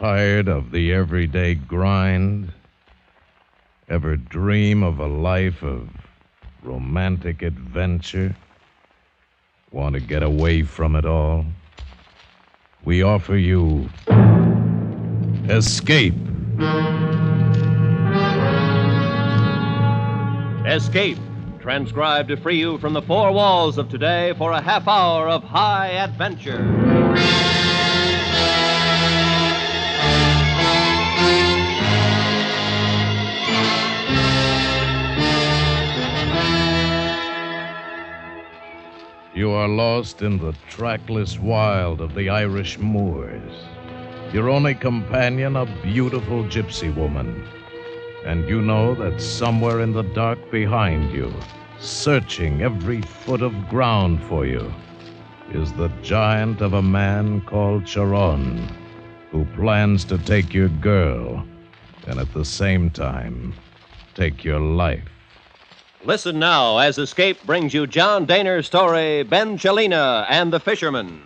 Tired of the everyday grind? Ever dream of a life of romantic adventure? Want to get away from it all? We offer you Escape. Escape, transcribed to free you from the four walls of today for a half hour of high adventure. You are lost in the trackless wild of the Irish moors. Your only companion, a beautiful gypsy woman. And you know that somewhere in the dark behind you, searching every foot of ground for you, is the giant of a man called Charon, who plans to take your girl and at the same time take your life. Listen now as Escape brings you John Dehner's story, Benscelina and the Fisherman.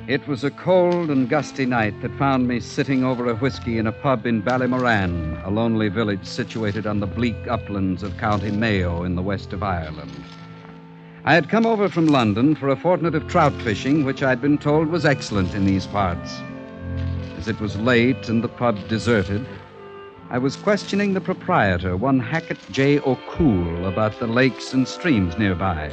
It was a cold and gusty night that found me sitting over a whiskey in a pub in Ballimoran, a lonely village situated on the bleak uplands of County Mayo in the west of Ireland. I had come over from London for a fortnight of trout fishing, which I'd been told was excellent in these parts. As it was late and the pub deserted, I was questioning the proprietor, one Hackett J. O'Cool, about the lakes and streams nearby.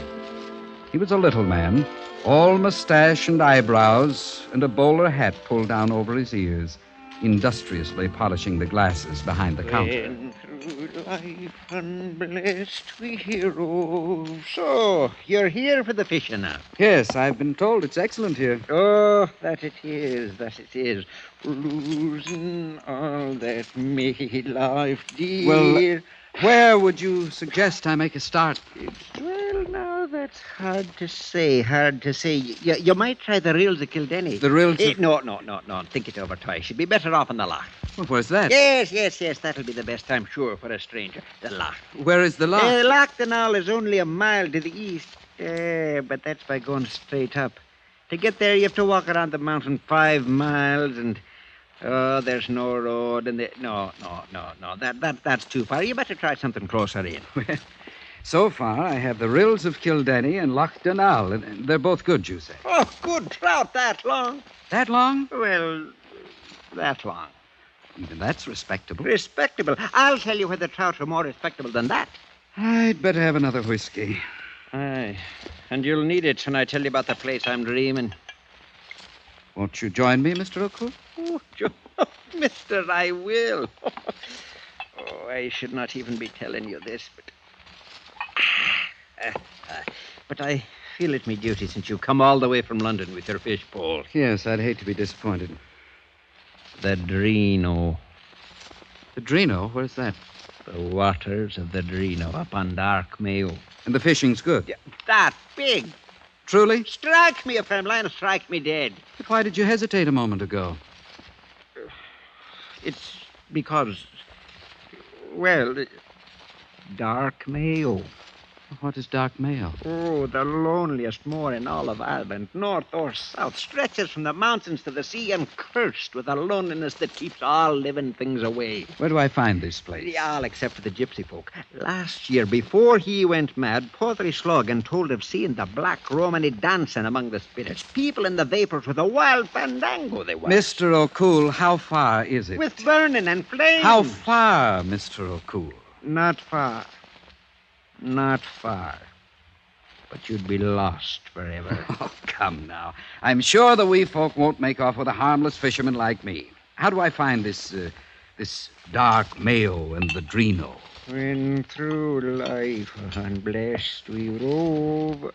He was a little man, all mustache and eyebrows, and a bowler hat pulled down over his ears, industriously polishing the glasses behind the counter. And through life unblessed we heroes. So, you're here for the fishing now? Yes, I've been told it's excellent here. Oh, that it is, that it is. Losing all that made life dear. Well, where would you suggest I make a start? Well, now, that's hard to say, You might try the Rills of Kildenny. The Rills of... No. Think it over twice. You'd be better off in the loch. Well, where's that? Yes. That'll be the best, I'm sure, for a stranger. The loch. Where is the loch? Loch Dunall is only a mile to the east. But that's by going straight up. To get there, you have to walk around the mountain 5 miles and... Oh, there's no road, and no. That's too far. You better try something closer in. Well, so far, I have the Rills of Kildenny and Loch Dunall, and they're both good, you say? Oh, good trout that long. That long? Well, that long. Even that's respectable. Respectable? I'll tell you where the trout are more respectable than that. I'd better have another whiskey. Aye, and you'll need it when I tell you about the place I'm dreaming. Won't you join me, Mr. O'Cool? Oh, mister, I will. Oh, I should not even be telling you this, but I feel it me duty since you've come all the way from London with your fish pole. Yes, I'd hate to be disappointed. The Drino. The Drino? Where's that? The waters of the Drino up on Dark Mayo. And the fishing's good? Yeah, that big. Truly? Strike me if I'm lying, strike me dead. But why did you hesitate a moment ago? It's because, well, Dark Mayo. What is Dark Mayo? Oh, the loneliest moor in all of Ireland, north or south, stretches from the mountains to the sea and cursed with a loneliness that keeps all living things away. Where do I find this place? All except for the gypsy folk. Last year, before he went mad, Pothery Slogan told of seeing the black Romany dancing among the spirits. People in the vapors with a wild fandango they were. Mr. O'Cool, how far is it? With burning and flames. How far, Mr. O'Cool? Not far. Not far. But you'd be lost forever. Oh, come now. I'm sure the wee folk won't make off with a harmless fisherman like me. How do I find this Dark Mayo and the Drino? When through life unblessed we rove,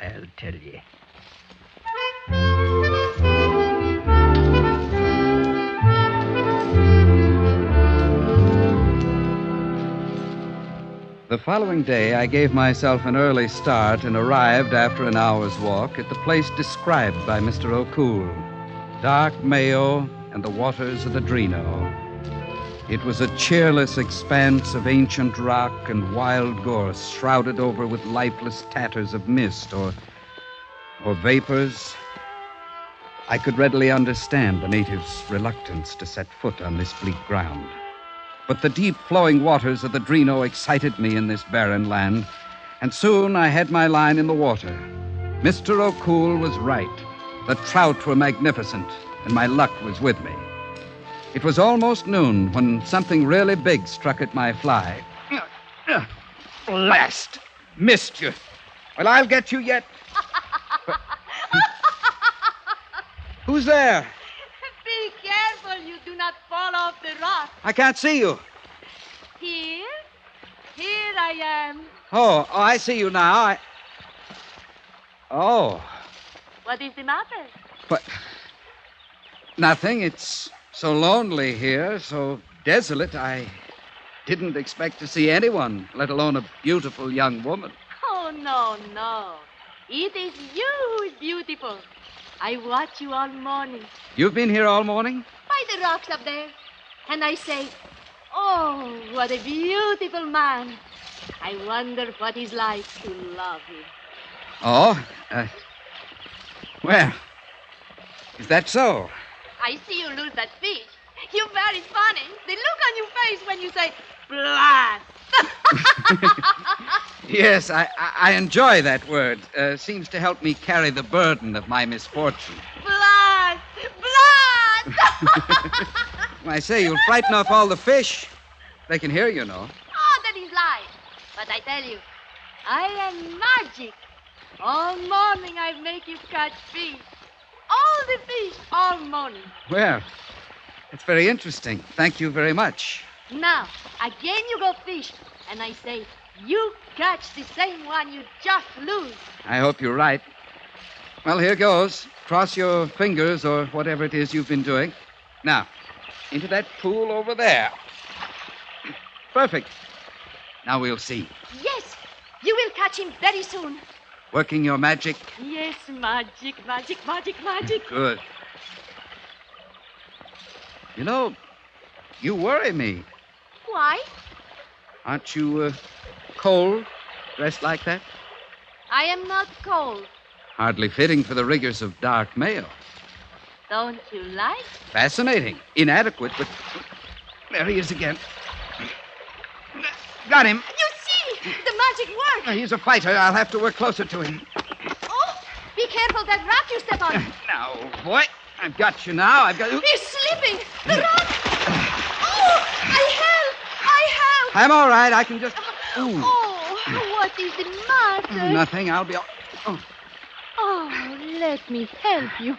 I'll tell you. The following day, I gave myself an early start and arrived after an hour's walk at the place described by Mr. O'Cool, Dark Mayo and the waters of the Drino. It was a cheerless expanse of ancient rock and wild gorse, shrouded over with lifeless tatters of mist or vapors. I could readily understand the natives' reluctance to set foot on this bleak ground. But the deep flowing waters of the Drino excited me in this barren land, and soon I had my line in the water. Mr. O'Cool was right. The trout were magnificent, and my luck was with me. It was almost noon when something really big struck at my fly. Blast! Missed you. Well, I'll get you yet. Who's there? Be careful you do not fall off the rock. I can't see you. Here I am. Oh, I see you now. Oh, What is the matter? but nothing. It's so lonely here, so desolate. I didn't expect to see anyone, let alone a beautiful young woman. Oh, no. It is you who is beautiful. I watch you all morning You've been here all morning? by the rocks up there. And I say, oh, what a beautiful man. I wonder what it's like to love him. Oh, well, is that so? I see you lose that fish. You're very funny. The look on your face when you say, blast. Yes, I enjoy that word. Seems to help me carry the burden of my misfortune. Blast! I say, you'll frighten off all the fish. They can hear you, know. Oh, that is lie. But I tell you, I am magic. All morning I make you catch fish. All the fish, all morning. Well, that's very interesting. Thank you very much. Now, again you go fish. And I say, you catch the same one you just lose. I hope you're right. Well, here goes. Cross your fingers or whatever it is you've been doing. Now, into that pool over there. Perfect. Now we'll see. Yes, you will catch him very soon. Working your magic? Yes, magic. Good. You know, you worry me. Why? Aren't you cold, dressed like that? I am not cold. Hardly fitting for the rigors of Dark Mayo. Don't you like? Fascinating. Inadequate, but there he is again. Got him. You see, the magic works. He's a fighter. I'll have to work closer to him. Oh, be careful that rock you step on. Now, boy, I've got you now. I've got... He's slipping. The rock. Oh, I help. I'm all right. I can just... Oh, what is the matter? Nothing. I'll be all... Oh, let me help you.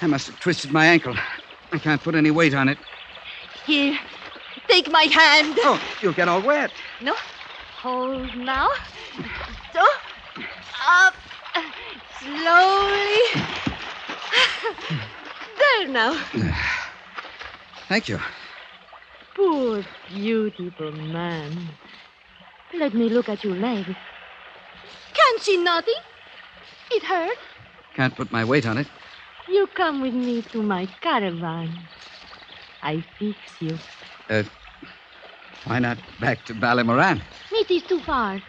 I must have twisted my ankle. I can't put any weight on it. Here, take my hand. Oh, you'll get all wet. No, hold now. So, up, slowly. There now. Thank you. Poor, beautiful man. Let me look at your leg. Can't see nothing. It hurts. Can't put my weight on it. You come with me to my caravan. I fix you. Why not back to Ballymoran? It is too far.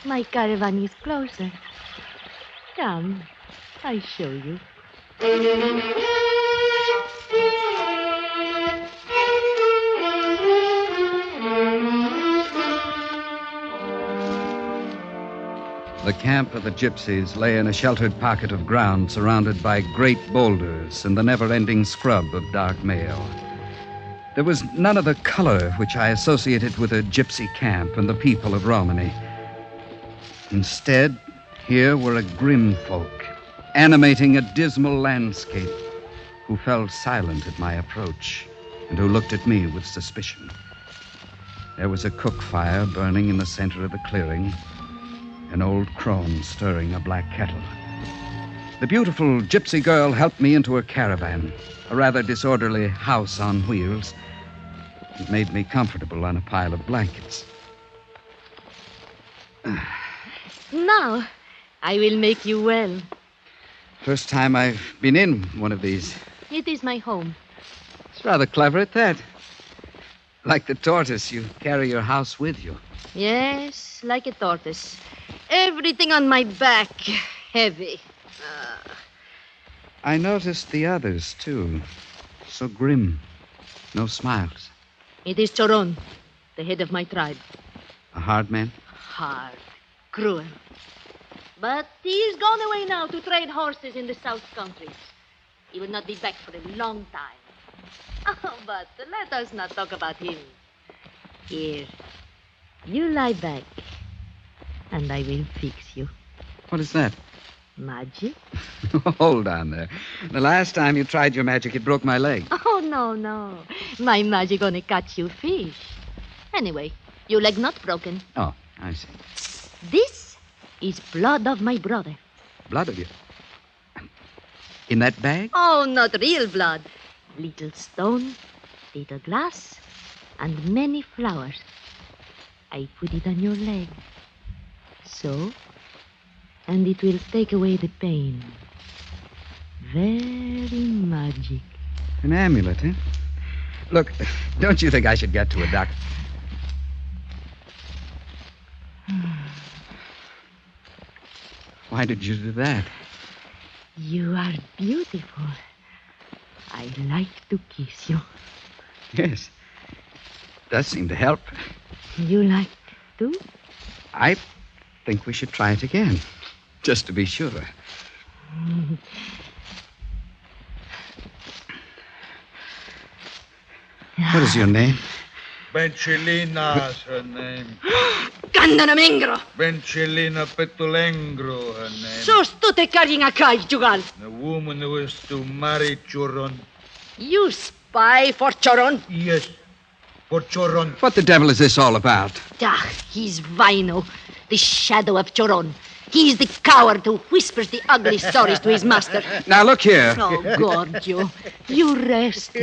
My caravan is closer. Come, I show you. The camp of the gypsies lay in a sheltered pocket of ground surrounded by great boulders and the never-ending scrub of Dark Mayo. There was none of the color which I associated with a gypsy camp and the people of Romany. Instead, here were a grim folk, animating a dismal landscape, who fell silent at my approach and who looked at me with suspicion. There was a cook fire burning in the center of the clearing, an old crone stirring a black kettle. The beautiful gypsy girl helped me into her caravan, a rather disorderly house on wheels. It made me comfortable on a pile of blankets. Now, I will make you well. First time I've been in one of these It is my home. It's rather clever at that. Like the tortoise, you carry your house with you. Yes, like a tortoise. Everything on my back, heavy. I noticed the others, too. So grim. No smiles. It is Choron, the head of my tribe. A hard man? Hard, cruel. But he is gone away now to trade horses in the South Countries. He will not be back for a long time. Oh, but let us not talk about him. Here, you lie back, and I will fix you. What is that? Magic? Hold on there. The last time you tried your magic, it broke my leg. Oh, no. My magic only catch you fish. Anyway, your leg not broken. Oh, I see. This is blood of my brother. Blood of you? In that bag? Oh, not real blood. Little stone, little glass, and many flowers. I put it on your leg. So, and it will take away the pain. Very magic. An amulet, eh? Look, don't you think I should get to a doctor? Why did you do that? You are beautiful. I like to kiss you. Yes. Does seem to help. You like to? I think we should try it again, just to be sure. What is your name? Benscelina is her name. Candanamengro! Benscelina Petulengro, her name. Sos tu te carrying a kai, Jugal. The woman who is to marry Choron. You spy for Choron? Yes, for Choron. What the devil is this all about? Ah, he's Vino, the shadow of Choron. He's the coward who whispers the ugly stories to his master. Now, look here. Oh, Gorgio, you rest.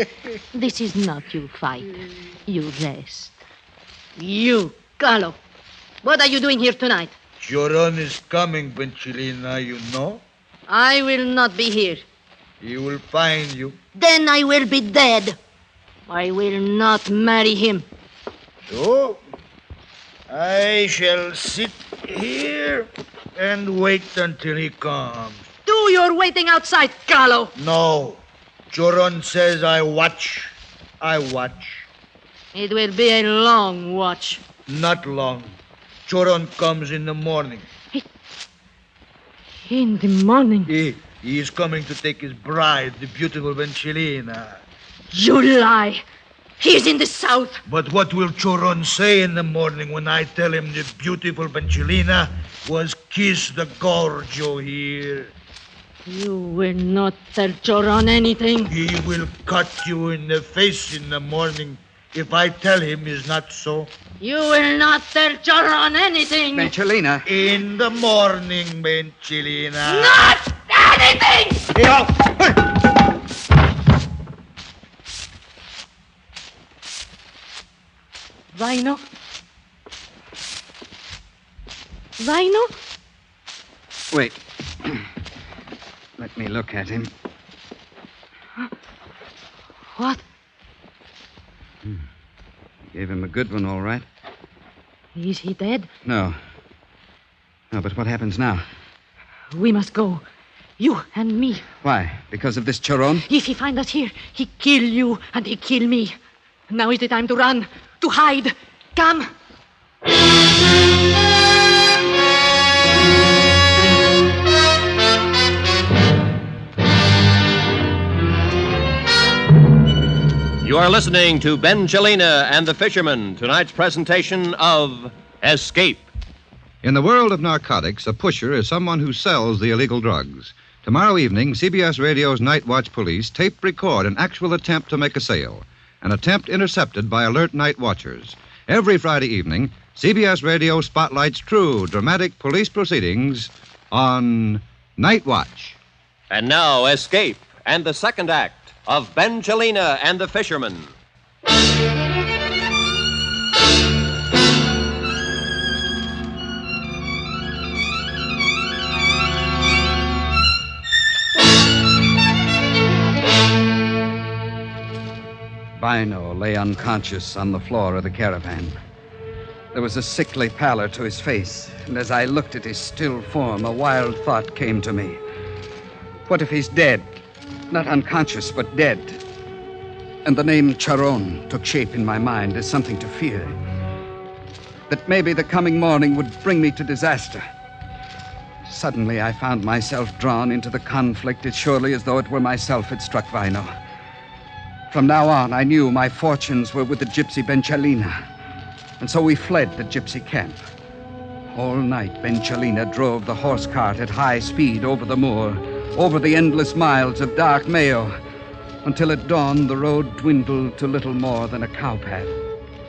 This is not your fight. You rest. You, Carlo, what are you doing here tonight? Choron is coming, Benscelina, you know. I will not be here. He will find you. Then I will be dead. I will not marry him. So, I shall sit here and wait until he comes. Do your waiting outside, Carlo. No. Choron says I watch. I watch. It will be a long watch. Not long. Choron comes in the morning. In the morning? He is coming to take his bride, the beautiful Benscelina. You lie. He's in the south. But what will Choron say in the morning when I tell him the beautiful Benscelina was kissed the Gorgio here? You will not tell Choron anything. He will cut you in the face in the morning if I tell him it's not so. You will not tell Choron anything. Benscelina. In the morning, Benscelina. Not anything! Vino? Vino? Wait. Let me look at him. What? Gave him a good one, all right. Is he dead? No. No, but what happens now? We must go. You and me. Why? Because of this Choron? If he find us here, he kill you and he kill me. Now is the time to run, to hide. Come. You are listening to Benscelina and the Fisherman, tonight's presentation of Escape. In the world of narcotics, a pusher is someone who sells the illegal drugs. Tomorrow evening, CBS Radio's Night Watch Police tape record an actual attempt to make a sale, an attempt intercepted by alert night watchers. Every Friday evening, CBS Radio spotlights true, dramatic police proceedings on Night Watch. And now, Escape and the second act of Benscelina and the Fisherman. Bino lay unconscious on the floor of the caravan. There was a sickly pallor to his face, and as I looked at his still form, a wild thought came to me. What if he's dead? Not unconscious, but dead. And the name Charon took shape in my mind as something to fear. That maybe the coming morning would bring me to disaster. Suddenly, I found myself drawn into the conflict as surely as though it were myself had struck Vino. From now on, I knew my fortunes were with the gypsy Benscelina. And so we fled the gypsy camp. All night, Benscelina drove the horse cart at high speed over the moor, over the endless miles of dark Mayo, until at dawn the road dwindled to little more than a cowpath,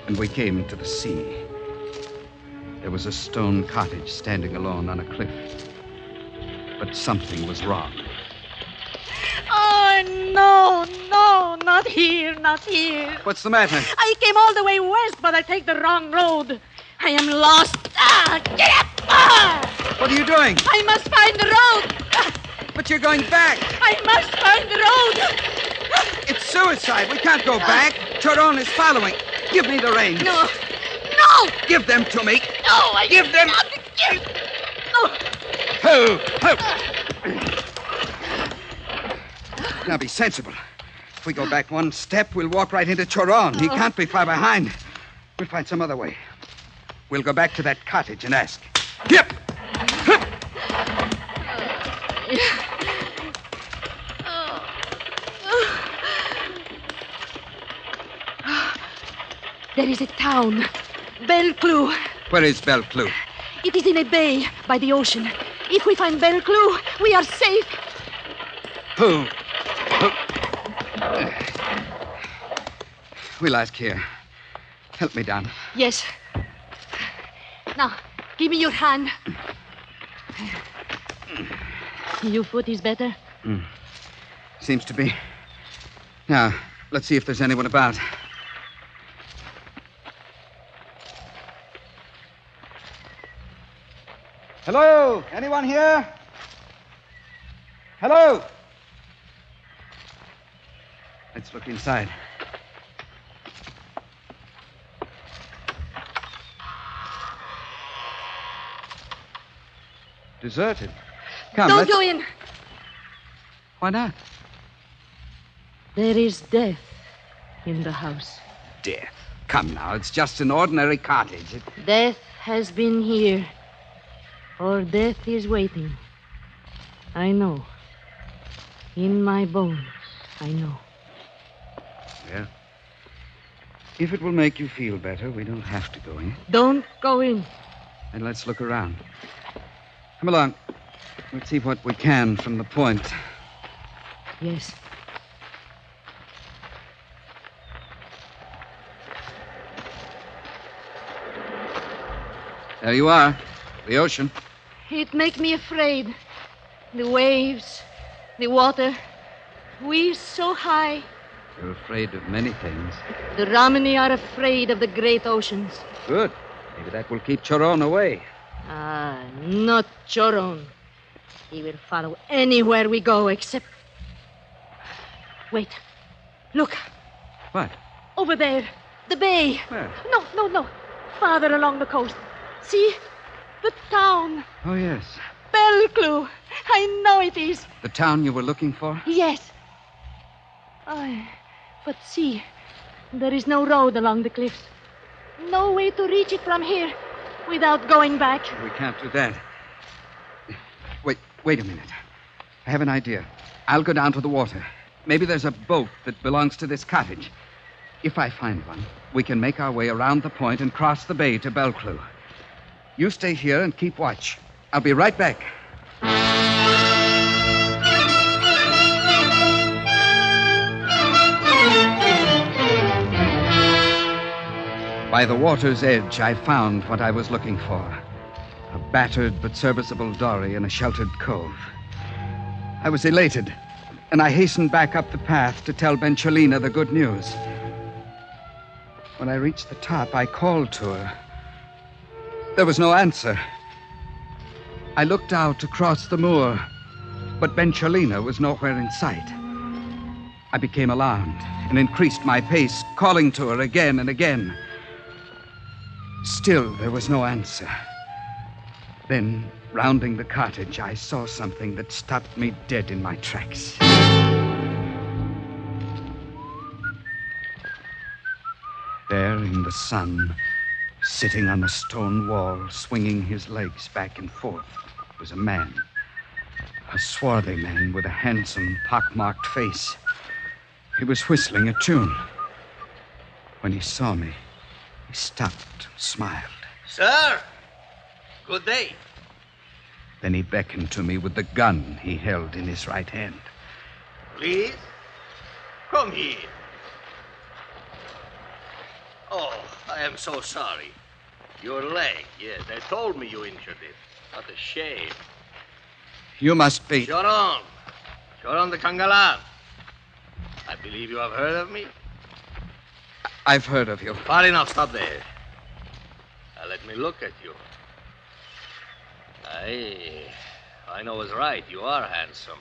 and we came to the sea. There was a stone cottage standing alone on a cliff. But something was wrong. Oh, no, not here, not here. What's the matter? I came all the way west, but I take the wrong road. I am lost. Get up! What are you doing? I must find the road. But you're going back. I must find the road. It's suicide. We can't go back. Charon is following. Give me the reins. No. Give them to me. No, I Give them. No. Now be sensible. If we go back one step, we'll walk right into Charon. He can't be far behind. We'll find some other way. We'll go back to that cottage and ask. Yep. There is a town. Belclou. Where is Belclou? It is in a bay by the ocean. If we find Belclou, we are safe. Who? We'll ask here. Help me down. Yes. Now, give me your hand. Your foot is better? Seems to be. Now, let's see if there's anyone about. Hello? Anyone here? Hello? Let's look inside. Deserted. Come, Don't go in. Why not? There is death in the house. Death. Come now, it's just an ordinary cottage. Death has been here. Or death is waiting. I know. In my bones, I know. Well, if it will make you feel better, we don't have to go in. Don't go in. And let's look around. Come along. Let's see what we can from the point. Yes. There you are. The ocean. It makes me afraid. The waves, the water. We're so high. You're afraid of many things. The Romani are afraid of the great oceans. Good. Maybe that will keep Charon away. Ah, not Choron. He will follow anywhere we go except... Wait. Look. What? Over there. The bay. Where? No. Farther along the coast. See? The town. Oh, yes. Belclou. I know it is. The town you were looking for? Yes. But see, there is no road along the cliffs. No way to reach it from here without going back. We can't do that. Wait a minute. I have an idea. I'll go down to the water. Maybe there's a boat that belongs to this cottage. If I find one, we can make our way around the point and cross the bay to Belclou. You stay here and keep watch. I'll be right back. By the water's edge, I found what I was looking for. A battered but serviceable dory in a sheltered cove. I was elated, and I hastened back up the path to tell Benscelina the good news. When I reached the top, I called to her. There was no answer. I looked out across the moor, but Benscelina was nowhere in sight. I became alarmed and increased my pace, calling to her again and again. Still, there was no answer. Then, rounding the cottage, I saw something that stopped me dead in my tracks. There in the sun, sitting on a stone wall, swinging his legs back and forth, was a man. A swarthy man with a handsome, pockmarked face. He was whistling a tune. When he saw me, he stopped and smiled. Sir, good day. Then he beckoned to me with the gun he held in his right hand. Please, come here. Oh, I am so sorry. Your leg, yes, they told me you injured it. What a shame. You must be... Choron the Kangalan. I believe you have heard of me. I've heard of you. Far enough, stop there. Now let me look at you. I know it's right. You are handsome.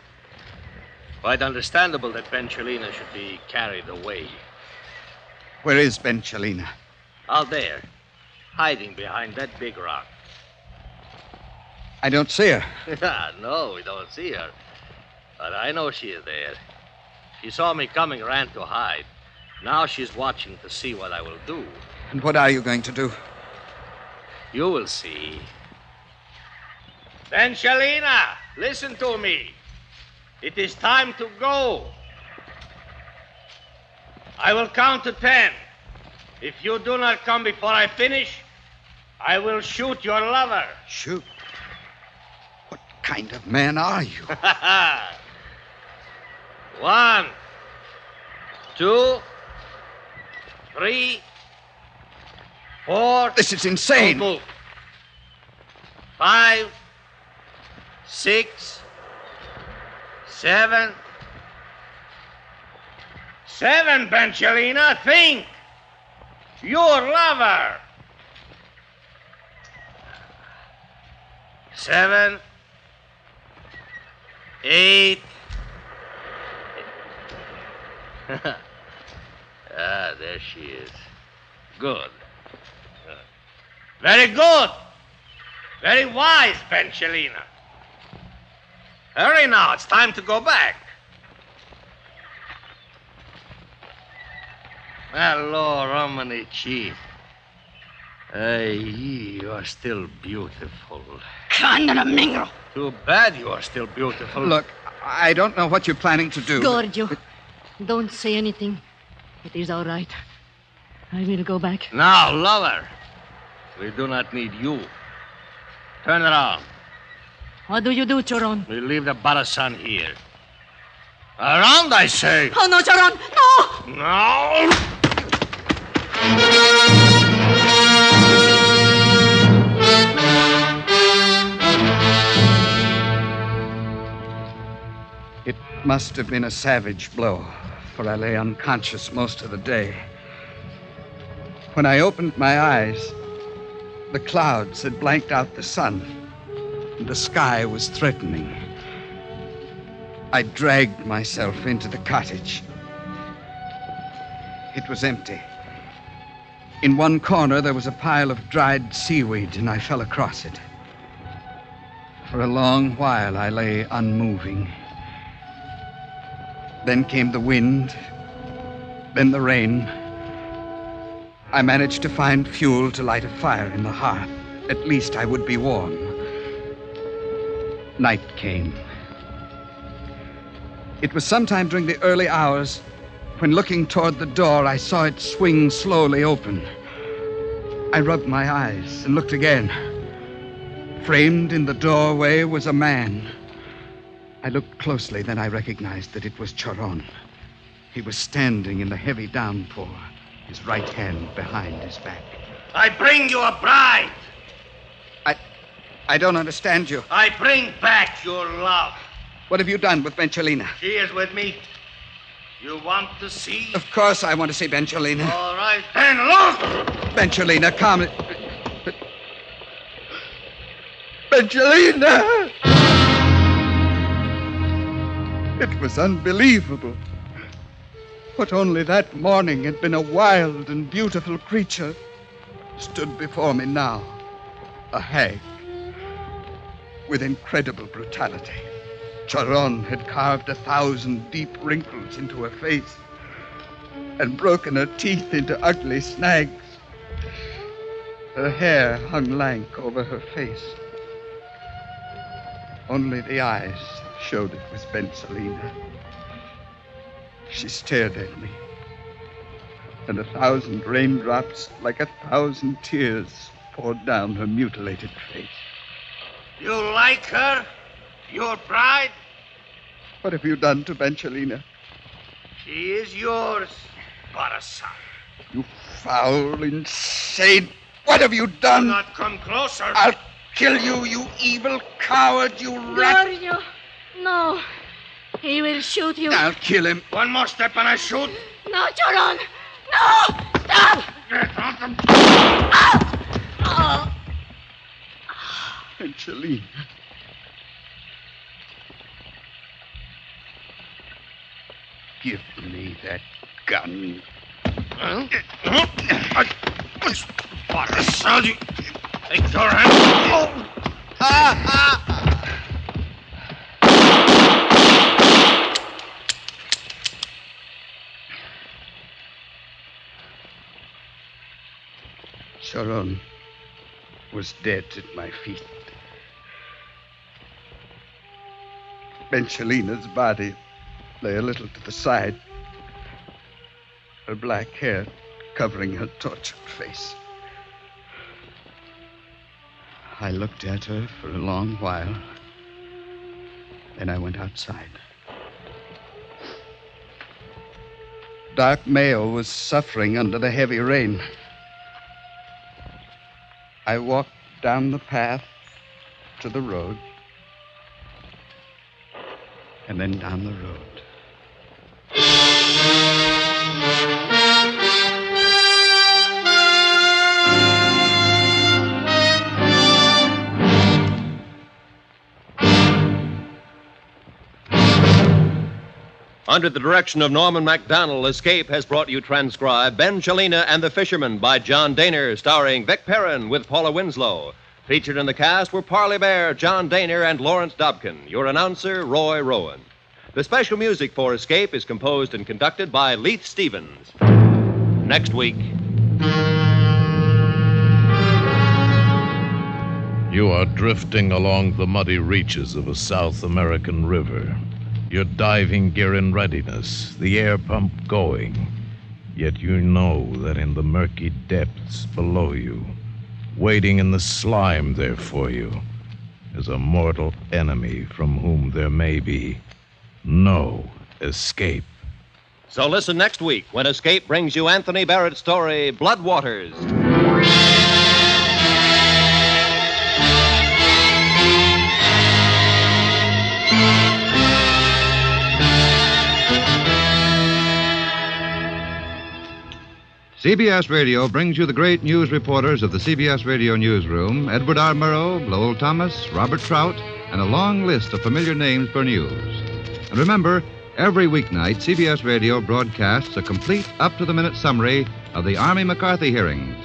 Quite understandable that Benscelina should be carried away. Where is Benscelina? Out there, hiding behind that big rock. I don't see her. No, we don't see her. But I know she is there. She saw me coming, ran to hide. Now she's watching to see what I will do. And what are you going to do? You will see. Benscelina, listen to me. It is time to go. I will count to 10. If you do not come before I finish, I will shoot your lover. Shoot? What kind of man are you? 1, 2, 3, 4. This is insane. Don't move. 5, 6, 7. 7, Benscelina, think. Your lover. 7, 8. There she is. Good. Very good. Very wise, Benscelina. Hurry now. It's time to go back. Hello, Romani Chief. You are still beautiful. Too bad you are still beautiful. Look, I don't know what you're planning to do. Giorgio, don't say anything. It is all right. I will go back. Now, lover, we do not need you. Turn around. What do you do, Choron? We leave the Barasan here. Around, I say. Oh, no, Choron! No! No! It must have been a savage blow, for I lay unconscious most of the day. When I opened my eyes, the clouds had blanked out the sun, and the sky was threatening. I dragged myself into the cottage. It was empty. In one corner, there was a pile of dried seaweed, and I fell across it. For a long while, I lay unmoving. Then came the wind, then the rain. I managed to find fuel to light a fire in the hearth. At least I would be warm. Night came. It was sometime during the early hours when, looking toward the door, I saw it swing slowly open. I rubbed my eyes and looked again. Framed in the doorway was a man. I looked closely, then I recognized that it was Choron. He was standing in the heavy downpour, his right hand behind his back. I bring you a bride. I don't understand you. I bring back your love. What have you done with Benscelina? She is with me. You want to see? Of course I want to see Benscelina. All right, then look! Benscelina, come. Benscelina! It was unbelievable. what only that morning had been a wild and beautiful creature, stood before me now, a hag, with incredible brutality. Charon had carved 1,000 deep wrinkles into her face and broken her teeth into ugly snags. Her hair hung lank over her face. Only the eyes showed it was Benscelina. She stared at me, and 1,000 raindrops, like 1,000 tears, poured down her mutilated face. You like her? Your bride? What have you done to Benscelina? She is yours, parasite. You foul, insane... What have you done? Do not come closer. I'll kill you, you evil coward, you rat. Giorgio, no. He will shoot you. I'll kill him. One more step and I shoot. No, Charon. No! Stop! Get out of... Oh. Benscelina. Give me that gun. Parasite! Take your hand. Charon was dead at my feet. Benscelina's body lay a little to the side, her black hair covering her tortured face. I looked at her for a long while. Then I went outside. Dark Mayo was suffering under the heavy rain. I walked down the path to the road, and then down the road. Under the direction of Norman MacDonald, Escape has brought you transcribed Benscelina and the Fisherman by John Daner, starring Vic Perrin with Paula Winslow. Featured in the cast were Parley Bear, John Daner, and Lawrence Dobkin. Your announcer, Roy Rowan. The special music for Escape is composed and conducted by Leith Stevens. Next week. You are drifting along the muddy reaches of a South American river. Your diving gear in readiness, the air pump going. Yet you know that in the murky depths below you, waiting in the slime there for you, is a mortal enemy from whom there may be no escape. So listen next week when Escape brings you Anthony Barrett's story, Blood Waters. CBS Radio brings you the great news reporters of the CBS Radio Newsroom, Edward R. Murrow, Lowell Thomas, Robert Trout, and a long list of familiar names for news. And remember, every weeknight, CBS Radio broadcasts a complete, up-to-the-minute summary of the Army McCarthy hearings.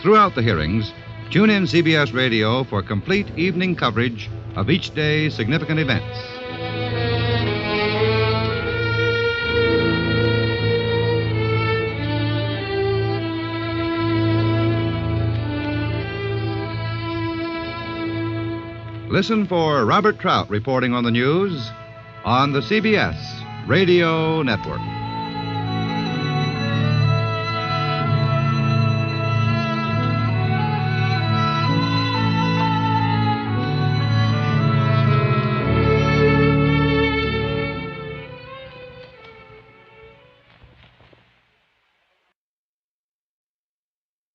Throughout the hearings, tune in CBS Radio for complete evening coverage of each day's significant events. Listen for Robert Trout reporting on the news on the CBS Radio Network.